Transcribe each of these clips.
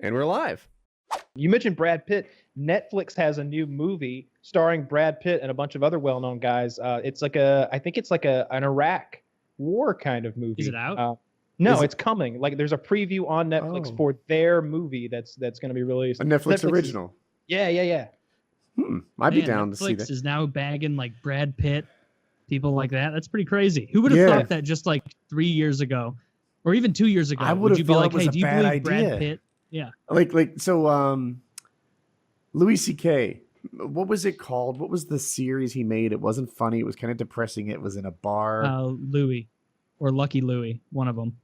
And we're live. You mentioned Brad Pitt. Netflix has a new movie starring Brad Pitt and a bunch of other well-known guys. I think it's like an Iraq war kind of movie. Is it out? No, it's coming. Like there's a preview on Netflix for their movie that's going to be released. A Netflix original. Yeah. I'd be down to see that. Netflix is now bagging like Brad Pitt, people like that. That's pretty crazy. Who would have thought that just like 3 years ago, or even 2 years ago? I would have thought it was a bad idea. Brad Pitt? Yeah. Louis C.K., what was it called? What was the series he made? It wasn't funny. It was kind of depressing. It was in a bar. Louis or Lucky Louis, one of them.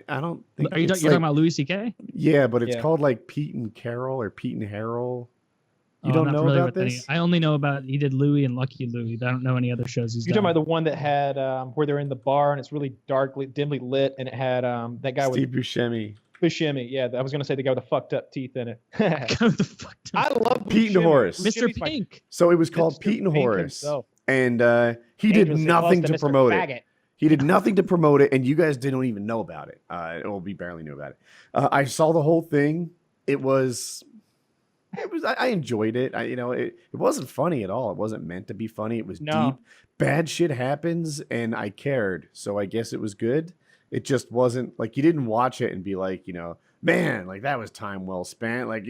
I don't think. You're talking about Louis C.K.? Yeah, but it's called like Pete and Carol or Pete and Harold. You don't know about this? I only know about he did Louis and Lucky Louis. I don't know any other shows he's done. You're talking about the one that had where they're in the bar and it's really darkly, dimly lit, and it had that guy Steve Buscemi. Buscemi, yeah, I was gonna say the guy with the fucked up teeth in it. I love Pete and Horace. Mr. Pink. So it was called Pete and Horace, and he did nothing to promote it. He did nothing to promote it, and you guys didn't even know about it. We barely knew about it. I saw the whole thing. It was. I enjoyed it. It wasn't funny at all. It wasn't meant to be funny. It was deep. Bad shit happens, and I cared. So I guess it was good. It just wasn't like you didn't watch it and be like, man, like that was time well spent. Like,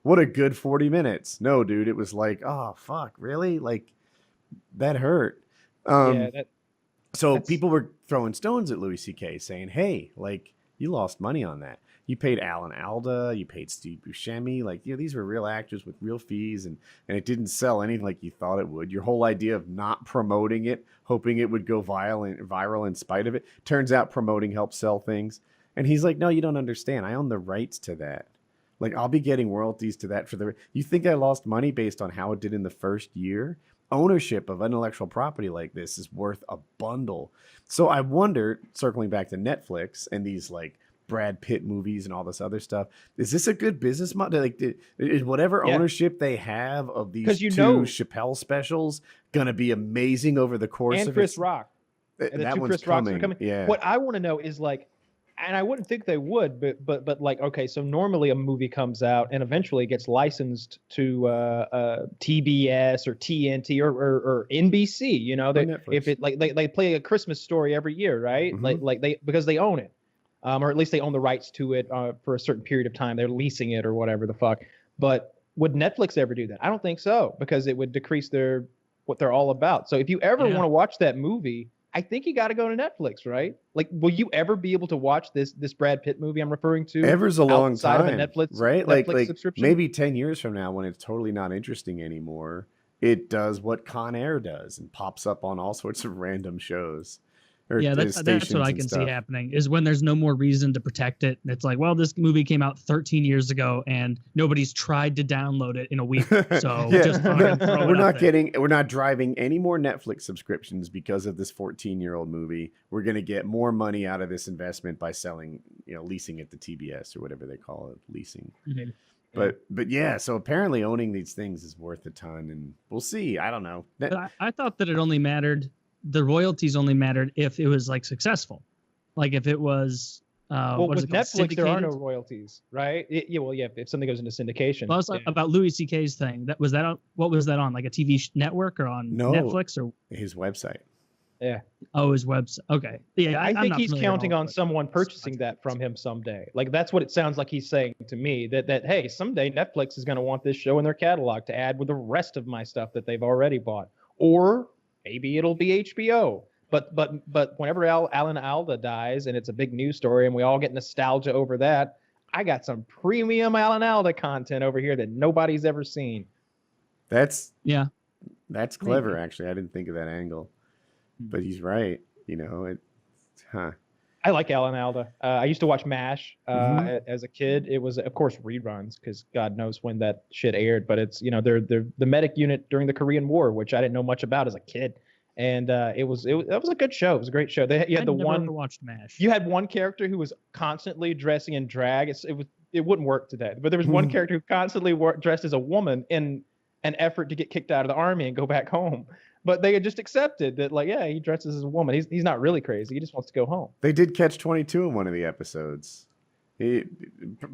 what a good 40 minutes. No, dude, it was like, oh, fuck, really? Like that hurt. So people were throwing stones at Louis C.K. saying, hey, like you lost money on that. You paid Alan Alda, you paid Steve Buscemi. Like, these were real actors with real fees, and it didn't sell anything like you thought it would. Your whole idea of not promoting it, hoping it would go viral in spite of it, turns out promoting helps sell things. And he's like, no, you don't understand. I own the rights to that. Like, I'll be getting royalties to that you think I lost money based on how it did in the first year? Ownership of intellectual property like this is worth a bundle. So I wonder, circling back to Netflix and these like Brad Pitt movies and all this other stuff, is this a good business model? Like, is whatever ownership they have of these two Chappelle specials gonna be amazing over the course of Chris Rock? That one's coming. Yeah. What I want to know is like, and I wouldn't think they would, but like, okay, so normally a movie comes out and eventually gets licensed to TBS or TNT or NBC. If it like they play A Christmas Story every year, right? Mm-hmm. Because they own it. Or at least they own the rights to it for a certain period of time. They're leasing it or whatever the fuck. But would Netflix ever do that? I don't think so, because it would decrease what they're all about. So if you ever want to watch that movie, I think you got to go to Netflix, right? Like, will you ever be able to watch this Brad Pitt movie I'm referring to? Ever's a long time, of a Netflix, right? Netflix subscription? Maybe 10 years from now, when it's totally not interesting anymore, it does what Con Air does and pops up on all sorts of random shows. That's what I can see happening, is when there's no more reason to protect it. It's like, well, this movie came out 13 years ago and nobody's tried to download it in a week. So we're not driving any more Netflix subscriptions because of this 14-year-old movie. We're going to get more money out of this investment by selling, leasing it to TBS or whatever they call it, leasing. Mm-hmm. But yeah, so apparently owning these things is worth a ton, and we'll see. I don't know. But I thought that it only mattered. The royalties only mattered if it was like successful, like if it was. With Netflix, there are no royalties, right? If something goes into syndication. Well, about Louis C.K.'s thing. What was that on? Like a TV network or on Netflix or his website? Yeah. Oh, his website. Okay. Yeah, I think he's counting on someone purchasing that from him someday. Like, that's what it sounds like he's saying to me. That hey, someday Netflix is going to want this show in their catalog to add with the rest of my stuff that they've already bought, or maybe it'll be HBO. But whenever Alan Alda dies and it's a big news story and we all get nostalgia over that, I got some premium Alan Alda content over here that nobody's ever seen. That's clever, actually. I didn't think of that angle. But he's right. I like Alan Alda. I used to watch MASH as a kid. It was, of course, reruns because God knows when that shit aired. But it's, they're the medic unit during the Korean War, which I didn't know much about as a kid. And it was a good show. It was a great show. You had watched MASH. You had one character who was constantly dressing in drag. It wouldn't work today. But there was one character who constantly dressed as a woman in an effort to get kicked out of the army and go back home. But they had just accepted that, like, yeah, he dresses as a woman. He's not really crazy. He just wants to go home. They did catch 22 in one of the episodes.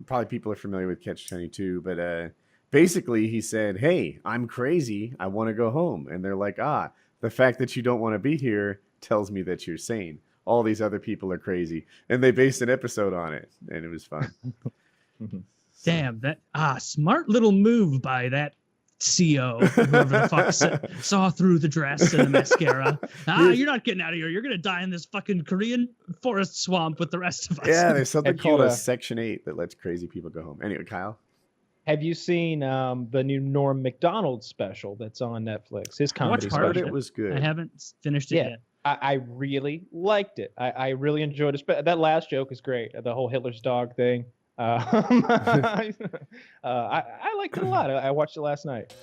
Probably people are familiar with Catch-22, but basically he said, "Hey, I'm crazy. I want to go home." And they're like, the fact that you don't want to be here tells me that you're sane. All these other people are crazy. And they based an episode on it, and it was fun. Damn, that smart little move by that CO, whoever the fuck saw through the dress and the mascara. You're not getting out of here. You're gonna die in this fucking Korean forest swamp with the rest of us. Yeah, there's something called a Section 8 that lets crazy people go home. Anyway, Kyle. Have you seen the new Norm Macdonald special that's on Netflix? His comedy special. It was good. I haven't finished it yet. I really liked it. I really enjoyed it. That last joke is great. The whole Hitler's dog thing. I liked it a lot. I watched it last night.